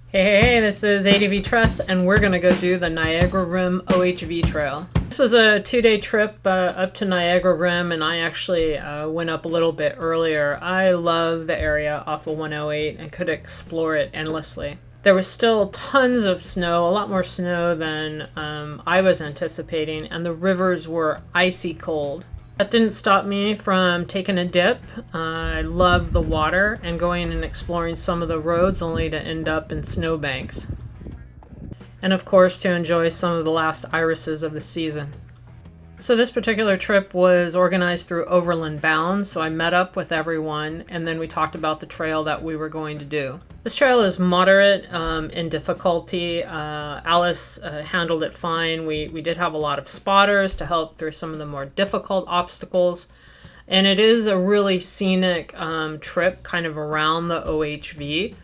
Hey, this is ADV Tress, and we're going to go do the Niagara Rim OHV Trail. This was a 2-day trip up to Niagara Rim, and I actually went up a little bit earlier. I love the area off of 108 and could explore it endlessly. There was still tons of snow, a lot more snow than I was anticipating, and the rivers were icy cold. That didn't stop me from taking a dip. I love the water and going and exploring some of the roads only to end up in snowbanks. And of course to enjoy some of the last irises of the season. So this particular trip was organized through Overland Bound, so I met up with everyone and then we talked about the trail that we were going to do. This trail is moderate in difficulty. Alice handled it fine. We did have a lot of spotters to help through some of the more difficult obstacles. And it is a really scenic trip kind of around the OHV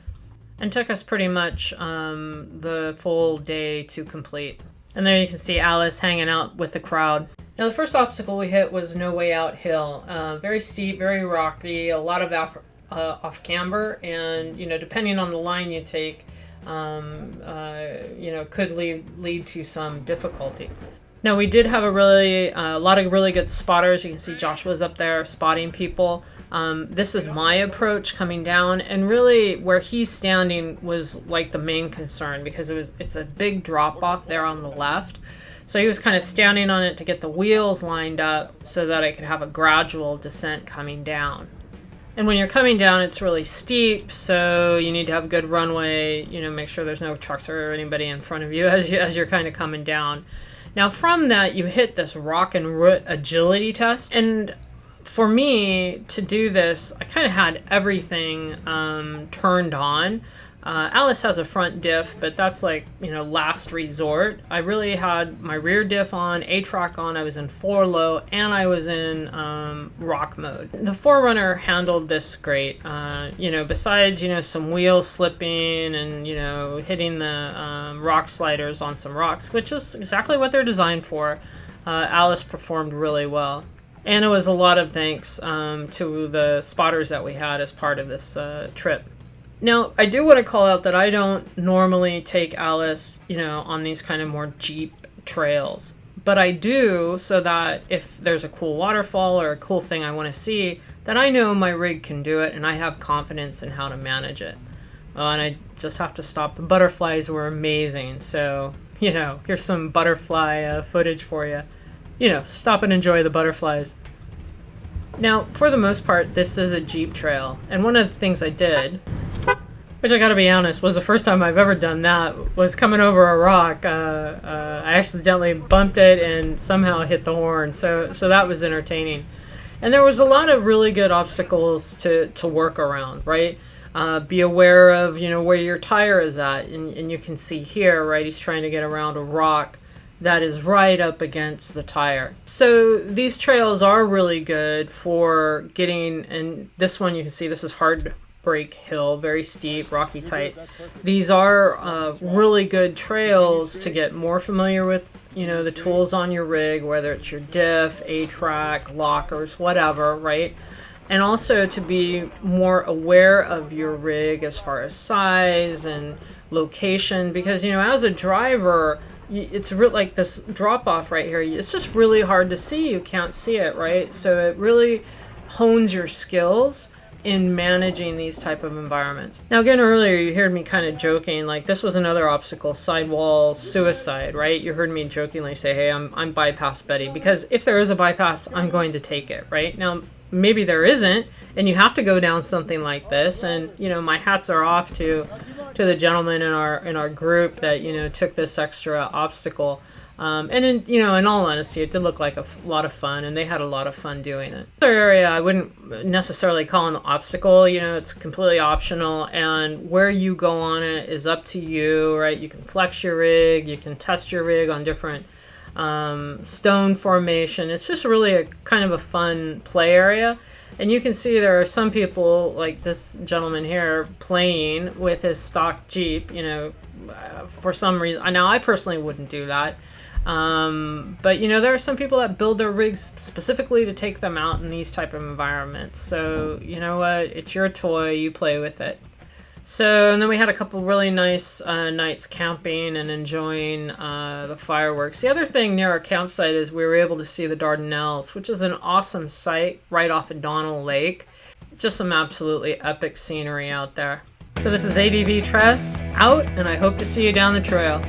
and took us pretty much the full day to complete. And there you can see Alice hanging out with the crowd. Now the first obstacle we hit was No Way Out Hill. Very steep, very rocky, a lot of off camber, and depending on the line you take, could lead to some difficulty. Now we did have a lot of really good spotters. You can see Josh was up there spotting people. This is my approach coming down, and really where he's standing was like the main concern because it's a big drop off there on the left. So he was kind of standing on it to get the wheels lined up so that I could have a gradual descent coming down. And when you're coming down, it's really steep, so you need to have good runway, make sure there's no trucks or anybody in front of you as you're kind of coming down. Now from that, you hit this rock and root agility test, and for me to do this, I kind of had everything turned on. Alice has a front diff, but that's like, last resort. I really had my rear diff on, A-track on, I was in 4 low, and I was in rock mode. The 4Runner handled this great. Besides, some wheel slipping and, hitting the rock sliders on some rocks, which is exactly what they're designed for, Alice performed really well. And it was a lot of thanks to the spotters that we had as part of this trip. Now, I do want to call out that I don't normally take Alice, on these kind of more Jeep trails. But I do so that if there's a cool waterfall or a cool thing I want to see, that I know my rig can do it and I have confidence in how to manage it. And I just have to stop. The butterflies were amazing. So, here's some butterfly footage for you. Stop and enjoy the butterflies. Now, for the most part, this is a Jeep trail. And one of the things I did, which I gotta be honest, was the first time I've ever done that, was coming over a rock. I accidentally bumped it and somehow hit the horn, so that was entertaining. And there was a lot of really good obstacles to work around, right? Be aware of, where your tire is at, and you can see here, right, he's trying to get around a rock that is right up against the tire. So these trails are really good for getting, and this one you can see, this is Heartbreak Hill, very steep, rocky tight. These are really good trails to get more familiar with, the tools on your rig, whether it's your diff, A-track, lockers, whatever, right? And also to be more aware of your rig as far as size and location, because, as a driver, it's like this drop off right here, it's just really hard to see. You can't see it, right? So it really hones your skills in managing these type of environments. Now again, earlier you heard me kind of joking, like this was another obstacle, sidewall suicide, right? You heard me jokingly say, hey, I'm bypass Betty, because if there is a bypass, I'm going to take it, right? Now maybe there isn't, and you have to go down something like this, and my hats are off to the gentleman in our group that took this extra obstacle. And in all honesty, it did look like a lot of fun, and they had a lot of fun doing it. Another area I wouldn't necessarily call an obstacle, it's completely optional, and where you go on it is up to you, right? You can flex your rig, you can test your rig on different stone formation. It's just really a kind of a fun play area. And you can see there are some people, like this gentleman here, playing with his stock Jeep, for some reason. Now, I personally wouldn't do that. But there are some people that build their rigs specifically to take them out in these type of environments. So, you know what? It's your toy. You play with it. So, and then we had a couple really nice nights camping and enjoying the fireworks. The other thing near our campsite is we were able to see the Dardanelles, which is an awesome sight right off of Donnell Lake. Just some absolutely epic scenery out there. So this is ADV Tress out, and I hope to see you down the trail.